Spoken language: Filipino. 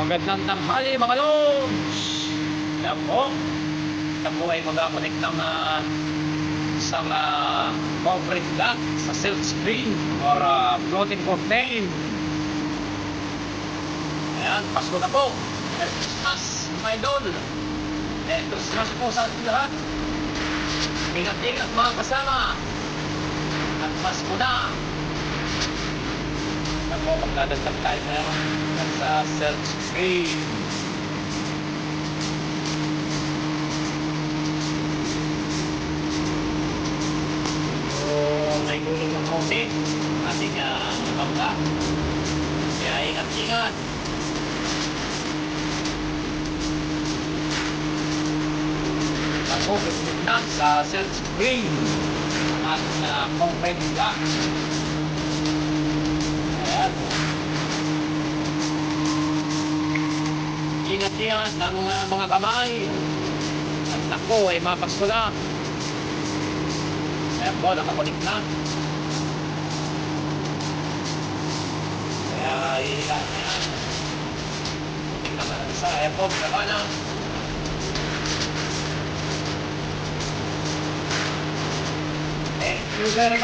Magandang tanghali mga lods! Yan po. Yan po ay mag-connect ng isang concrete block sa silk screen or floating contain. Ayan, Pasko na po. Merry Christmas, mga idol. Merry Christmas po sa ating lahat. Ingat-ingat mga kasama. At Pasko na. Yan po, magdadagdag tayo ngayon sa silk screen. May gulong ng konti ating bangka, kaya ingat-ingat. Ako na sa silk screen ang ating concrete block. Ayan, ingat-ingat ang mga kamay at ako ay mapagsko na. Ayan po, nakakulik na. Kaya iilan na yan. Putik naman ang isa. Ayan po, baba na. Thank you very much.